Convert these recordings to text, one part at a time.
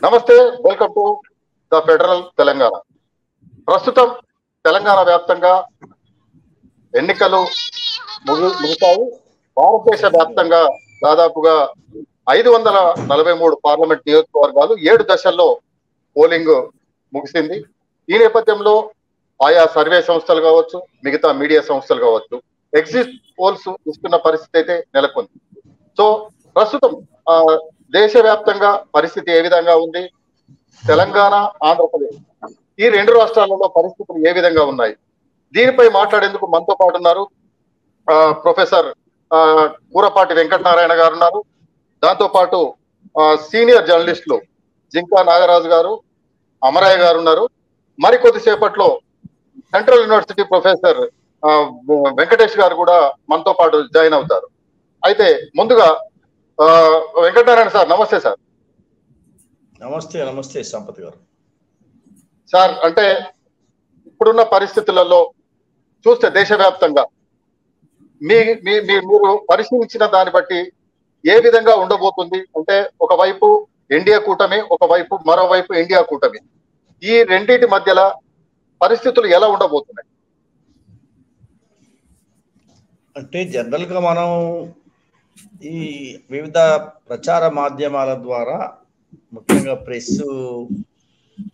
నమస్తే, welcome to the federal Telangana. ప్రస్తుతం తెలంగాణ వ్యాప్తంగా ఎన్నికలు ముగిశాయి. భారతదేశ వ్యాప్తంగా దాదాపుగా 543 పార్లమెంట్ నియోజకవర్గాలు 7 దశల్లో పోలింగ్ ముగిసింది. ఈ నేపథ్యంలో ఆయా సర్వే సంస్థలు కావచ్చు, మిగతా మీడియా సంస్థలు కావచ్చు, ఎగ్జిట్ పోల్స్ ఇస్తున్న పరిస్థితి అయితే నెలకొంది. సో ప్రస్తుతం దేశవ్యాప్తంగా పరిస్థితి ఏ విధంగా ఉంది, తెలంగాణ, ఆంధ్రప్రదేశ్ ఈ 2 రాష్ట్రాలలో పరిస్థితులు ఏ విధంగా ఉన్నాయి, దీనిపై మాట్లాడేందుకు మనతో పాటు ఉన్నారు ప్రొఫెసర్ కూరపాటి వెంకటనారాయణ గారు ఉన్నారు. దాంతో పాటు సీనియర్ జర్నలిస్టులు జింకా నాగరాజు గారు, అమరయ్య గారు ఉన్నారు. మరికొద్దిసేపట్లో సెంట్రల్ యూనివర్సిటీ ప్రొఫెసర్ వెంకటేష్ గారు కూడా మనతో పాటు జాయిన్ అవుతారు. అయితే ముందుగా వెంకటనారాయణ సార్, నమస్తే సార్. నమస్తే. నమస్తే సంపత్ గారు. సార్, అంటే ఇప్పుడున్న పరిస్థితులలో చూస్తే దేశవ్యాప్తంగా మీరు పరిశీలించిన దాన్ని బట్టి ఏ విధంగా ఉండబోతుంది? అంటే ఒకవైపు ఇండియా కూటమి, ఒకవైపు మరోవైపు ఇండియా కూటమి, ఈ రెండింటి మధ్యలో పరిస్థితులు ఎలా ఉండబోతున్నాయి? అంటే జనరల్ గా మనం ఈ వివిధ ప్రచార మాధ్యమాల ద్వారా, ముఖ్యంగా press,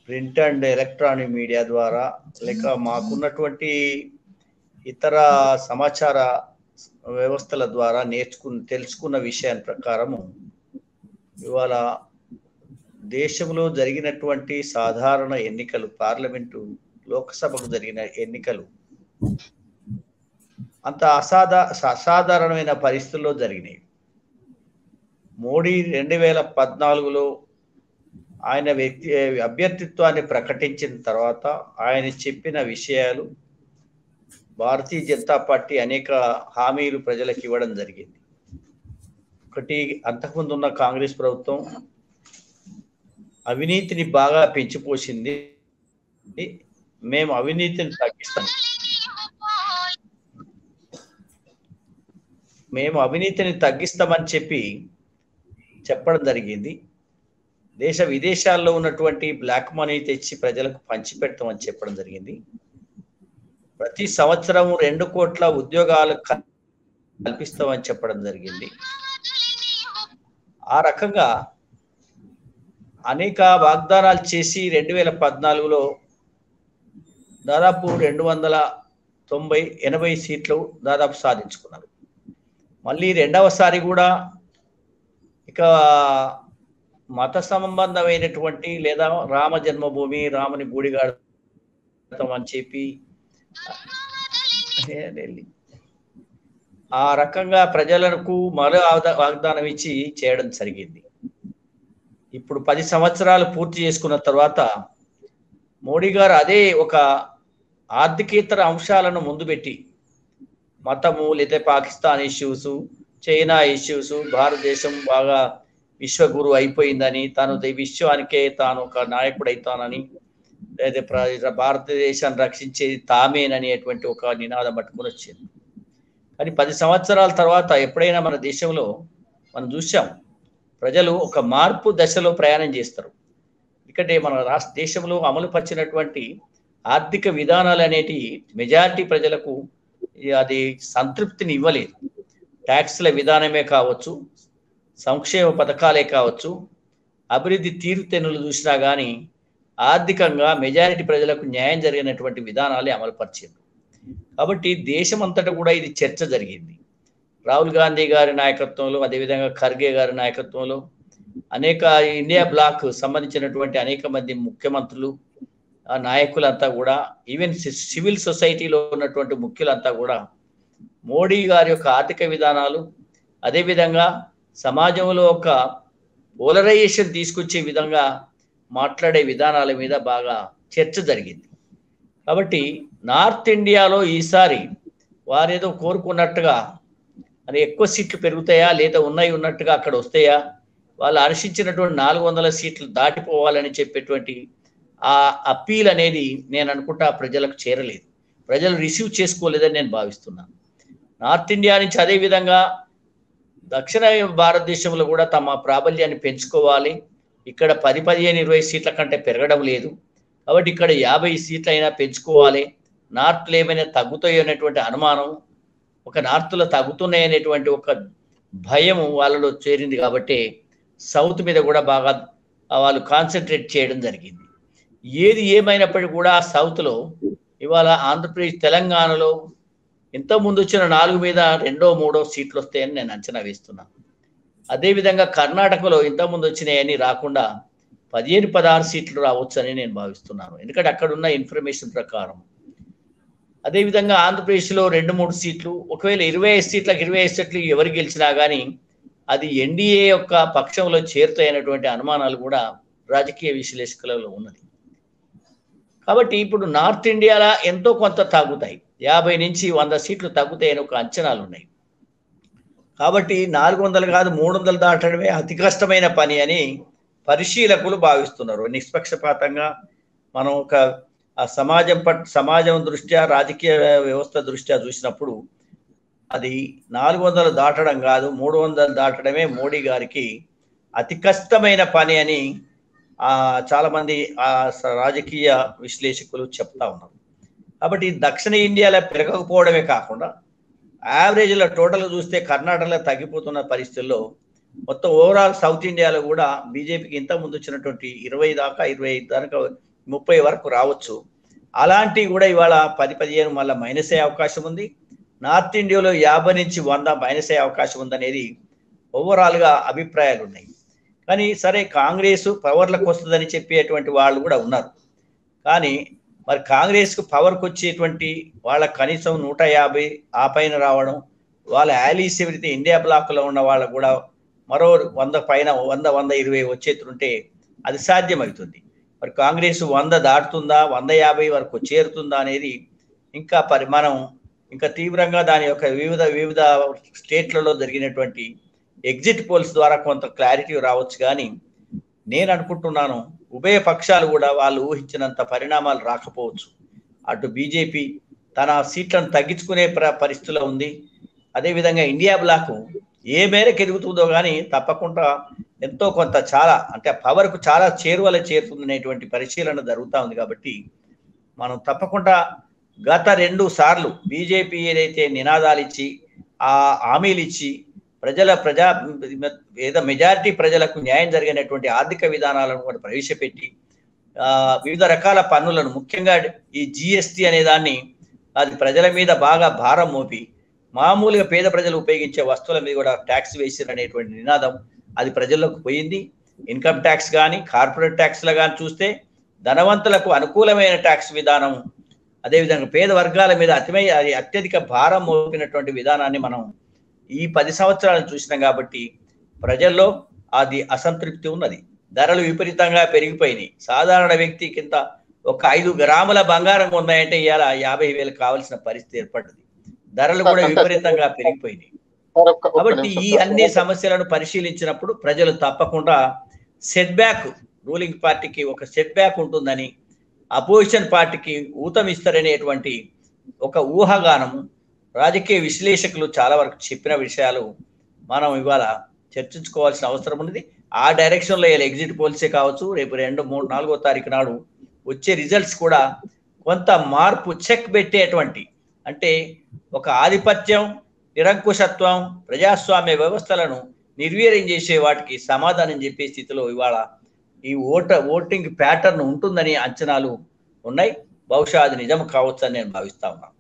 print and electronic media ద్వారా, లేక మాకున్నటువంటి ఇతర సమాచార వ్యవస్థల ద్వారా తెలుసుకున్న విషయాన్ని ప్రకారము ఇవాళ దేశంలో జరిగినటువంటి సాధారణ ఎన్నికలు, పార్లమెంటు, లోక్సభకు జరిగిన ఎన్నికలు అంత అసాధారణమైన పరిస్థితుల్లో జరిగినాయి. మోడీ 2014లో ఆయన అభ్యర్థిత్వాన్ని ప్రకటించిన తర్వాత ఆయన చెప్పిన విషయాలు, భారతీయ జనతా పార్టీ అనేక హామీలు ప్రజలకు ఇవ్వడం జరిగింది. ఒకటి, అంతకుముందు ఉన్న కాంగ్రెస్ ప్రభుత్వం అవినీతిని బాగా పెంచిపోసింది, మేము అవినీతిని తగ్గిస్తామని చెప్పడం జరిగింది. దేశ విదేశాల్లో ఉన్నటువంటి బ్లాక్ మనీ తెచ్చి ప్రజలకు పంచిపెడతామని చెప్పడం జరిగింది. ప్రతి సంవత్సరం 2 కోట్ల ఉద్యోగాలు కల్పిస్తామని చెప్పడం జరిగింది. ఆ రకంగా అనేక వాగ్దానాలు చేసి 2014లో దాదాపు 280 సీట్లు దాదాపు సాధించుకున్నారు. మళ్ళీ రెండవసారి కూడా ఇక మత సంబంధమైనటువంటి లేదా రామ జన్మభూమి, రాముని గుడి కడతాం అని చెప్పి ఆ రకంగా ప్రజలకు మరో వాగ్దానం ఇచ్చి చేయడం జరిగింది. ఇప్పుడు 10 సంవత్సరాలు పూర్తి చేసుకున్న తర్వాత మోడీ గారు అదే ఒక ఆర్థికేతర అంశాలను ముందు పెట్టి, మతము లేదా పాకిస్తాన్ ఇష్యూస్, చైనా ఇష్యూస్, భారతదేశం బాగా విశ్వగురు అయిపోయిందని, తాను విశ్వానికే తాను ఒక నాయకుడు అవుతానని, లేదా భారతదేశాన్ని రక్షించేది తామేననేటువంటి ఒక నినాదం పట్టుకుని వచ్చింది. కానీ 10 సంవత్సరాల తర్వాత ఎప్పుడైనా మన దేశంలో మనం చూసాం, ప్రజలు ఒక మార్పు దశలో ప్రయాణం చేస్తారు. ఎందుకంటే మన దేశంలో అమలు పరిచినటువంటి ఆర్థిక విధానాలు అనేటివి మెజారిటీ ప్రజలకు అది సంతృప్తిని ఇవ్వలేదు. ట్యాక్స్ల విధానమే కావచ్చు, సంక్షేమ పథకాలే కావచ్చు, అభివృద్ధి తీరుతెన్నులు చూసినా కానీ ఆర్థికంగా మెజారిటీ ప్రజలకు న్యాయం జరిగినటువంటి విధానాలే అమలుపరిచింది. కాబట్టి దేశమంతటా కూడా ఇది చర్చ జరిగింది. రాహుల్ గాంధీ గారి నాయకత్వంలో, అదేవిధంగా ఖర్గే గారి నాయకత్వంలో అనేక ఇండియా బ్లాక్ సంబంధించినటువంటి అనేక మంది ముఖ్యమంత్రులు, నాయకులంతా కూడా, ఈవెన్ సివిల్ సొసైటీలో ఉన్నటువంటి ముఖ్యులంతా కూడా మోడీ గారి యొక్క ఆర్థిక విధానాలు, అదేవిధంగా సమాజంలో ఒక పోలరైజేషన్ తీసుకొచ్చే విధంగా మాట్లాడే విధానాల మీద బాగా చర్చ జరిగింది. కాబట్టి నార్త్ ఇండియాలో ఈసారి వారేదో కోరుకున్నట్టుగా అది ఎక్కువ సీట్లు పెరుగుతాయా లేదా ఉన్నట్టుగా అక్కడ వస్తాయా, వాళ్ళు ఆశించినటువంటి 400 సీట్లు దాటిపోవాలని చెప్పేటువంటి ఆ అప్పీల్ అనేది నేను అనుకుంటా ప్రజలకు చేరలేదు, ప్రజలు రిసీవ్ చేసుకోలేదని నేను భావిస్తున్నాను. నార్త్ ఇండియా నుంచి అదేవిధంగా దక్షిణ భారతదేశంలో కూడా తమ ప్రాబల్యాన్ని పెంచుకోవాలి, ఇక్కడ 10, 15, 20 సీట్ల కంటే పెరగడం లేదు. కాబట్టి ఇక్కడ 50 సీట్లు అయినా పెంచుకోవాలి, నార్త్లో ఏమైనా తగ్గుతాయి అనేటువంటి అనుమానం, ఒక నార్త్లో తగ్గుతున్నాయి అనేటువంటి ఒక భయం వాళ్ళలో చేరింది. కాబట్టి సౌత్ మీద కూడా బాగా వాళ్ళు కాన్సన్ట్రేట్ చేయడం జరిగింది. ఏది ఏమైనప్పటికీ కూడా సౌత్లో ఇవాళ ఆంధ్రప్రదేశ్, తెలంగాణలో ఇంతకుముందు వచ్చిన 4 మీద 2, 3 సీట్లు వస్తాయని నేను అంచనా వేస్తున్నాను. అదేవిధంగా కర్ణాటకలో ఇంతకుముందు వచ్చినాయని రాకుండా 15, 16 సీట్లు రావచ్చు అని నేను భావిస్తున్నాను, ఎందుకంటే అక్కడ ఉన్న ఇన్ఫర్మేషన్ ప్రకారం. అదేవిధంగా ఆంధ్రప్రదేశ్లో 2, 3 సీట్లు, ఒకవేళ 25 సీట్లకు 25 సీట్లు ఎవరు గెలిచినా కానీ అది ఎన్డీఏ యొక్క పక్షంలో చేరుతాయనేటువంటి అనుమానాలు కూడా రాజకీయ విశ్లేషకులలో ఉన్నది. కాబట్టి ఇప్పుడు నార్త్ ఇండియాలో ఎంతో కొంత తగ్గుతాయి, 50 నుంచి 100 సీట్లు తగ్గుతాయని ఒక అంచనాలు ఉన్నాయి. కాబట్టి 400 కాదు 300 దాటడమే అతి కష్టమైన పని అని పరిశీలకులు భావిస్తున్నారు. నిష్పక్షపాతంగా మనం ఒక సమాజం దృష్ట్యా, రాజకీయ వ్యవస్థ దృష్ట్యా చూసినప్పుడు అది 400 దాటడం కాదు, 300 దాటడమే మోడీ గారికి అతి కష్టమైన పని అని చాలామంది రాజకీయ విశ్లేషకులు చెప్తా ఉన్నారు. కాబట్టి దక్షిణ ఇండియాలో పెరగకపోవడమే కాకుండా యావరేజ్లో టోటల్గా చూస్తే కర్ణాటకలో తగ్గిపోతున్న పరిస్థితుల్లో మొత్తం ఓవరాల్ సౌత్ ఇండియాలో కూడా బీజేపీకి ఇంత ముందు వచ్చినటువంటి 20 దాకా, 25 దాకా, 30 వరకు రావచ్చు. అలాంటివి కూడా ఇవాళ 10, 15 మళ్ళీ మైనస్ అయ్యే అవకాశం ఉంది. నార్త్ ఇండియాలో 50 నుంచి 100 మైనస్ అయ్యే అవకాశం ఉందనేది ఓవరాల్గా అభిప్రాయాలు ఉన్నాయి. కానీ సరే, కాంగ్రెస్ పవర్లకు వస్తుందని చెప్పేటువంటి వాళ్ళు కూడా ఉన్నారు. కానీ మరి కాంగ్రెస్కు పవర్కి వచ్చేటువంటి వాళ్ళ కనీసం 150 ఆ పైన రావడం, వాళ్ళ యాలీస్ ఎవరైతే ఇండియా బ్లాక్లో ఉన్న వాళ్ళకు కూడా మరో 100 పైన, 100, 120 వచ్చేటుంటే అది సాధ్యమవుతుంది. మరి కాంగ్రెస్ 100 దాటుతుందా, 150 వరకు చేరుతుందా అనేది ఇంకా మనం ఇంకా తీవ్రంగా దాని యొక్క వివిధ స్టేట్లలో జరిగినటువంటి ఎగ్జిట్ పోల్స్ ద్వారా కొంత క్లారిటీ రావచ్చు. కానీ నేను అనుకుంటున్నాను ఉభయ పక్షాలు కూడా వాళ్ళు ఊహించినంత పరిణామాలు రాకపోవచ్చు. అటు బీజేపీ తన సీట్లను తగ్గించుకునే పరిస్థితిలో ఉంది. అదేవిధంగా ఇండియా బ్లాక్ ఏ మేరకు ఎదుగుతుందో కానీ తప్పకుండా ఎంతో కొంత చాలా అంటే పవర్కు చాలా చేరుతుందనేటువంటి పరిశీలన జరుగుతూ ఉంది. కాబట్టి మనం తప్పకుండా గత 2 సార్లు బీజేపీ ఏదైతే నినాదాలు ఇచ్చి ఆ హామీలు ఇచ్చి మెజారిటీ ప్రజలకు న్యాయం జరిగినటువంటి ఆర్థిక విధానాలను కూడా ప్రవేశపెట్టి వివిధ రకాల పన్నులను, ముఖ్యంగా ఈ జిఎస్టీ అనే దాన్ని అది ప్రజల మీద బాగా భారం మోపి మామూలుగా పేద ప్రజలు ఉపయోగించే వస్తువుల మీద కూడా ట్యాక్స్ వేసిరు అనేటువంటి నినాదం అది ప్రజల్లోకి పోయింది. ఇన్కమ్ ట్యాక్స్ కానీ, కార్పొరేట్ ట్యాక్స్లు కానీ చూస్తే ధనవంతులకు అనుకూలమైన ట్యాక్స్ విధానం, అదేవిధంగా పేద వర్గాల మీద అత్యధిక భారం మోపినటువంటి విధానాన్ని మనం ఈ 10 సంవత్సరాలు చూసినాం. కాబట్టి ప్రజల్లో అది అసంతృప్తి ఉన్నది. ధరలు విపరీతంగా పెరిగిపోయినాయి. సాధారణ వ్యక్తి కింద ఒక 5 గ్రాముల బంగారం ఉన్నాయంటే ఇవాళ 50,000 కావాల్సిన పరిస్థితి ఏర్పడ్డది. ధరలు కూడా విపరీతంగా పెరిగిపోయినాయి. కాబట్టి ఈ అన్ని సమస్యలను పరిశీలించినప్పుడు ప్రజలు తప్పకుండా సెట్ బ్యాక్, రూలింగ్ పార్టీకి ఒక సెట్ బ్యాక్ ఉంటుందని, అపోజిషన్ పార్టీకి ఊతమిస్తారనేటువంటి ఒక ఊహాగానము రాజకీయ విశ్లేషకులు చాలా వరకు చెప్పిన విషయాలు మనం ఇవాళ చర్చించుకోవాల్సిన అవసరం ఉన్నది. ఆ డైరెక్షన్లో ఎగ్జిట్ పోల్సే కావచ్చు, రేపు 2, 3, 4వ తారీఖు నాడు వచ్చే రిజల్ట్స్ కూడా కొంత మార్పు చెక్ పెట్టేటువంటి, అంటే ఒక ఆధిపత్యం, నిరంకుశత్వం, ప్రజాస్వామ్య వ్యవస్థలను నిర్వీర్యం చేసే వాటికి సమాధానం చెప్పే స్థితిలో ఇవాళ ఈ ఓటింగ్ ప్యాటర్న్ ఉంటుందని అంచనాలు ఉన్నాయి. బహుశా అది నిజం కావచ్చు అని నేను భావిస్తా ఉన్నాను.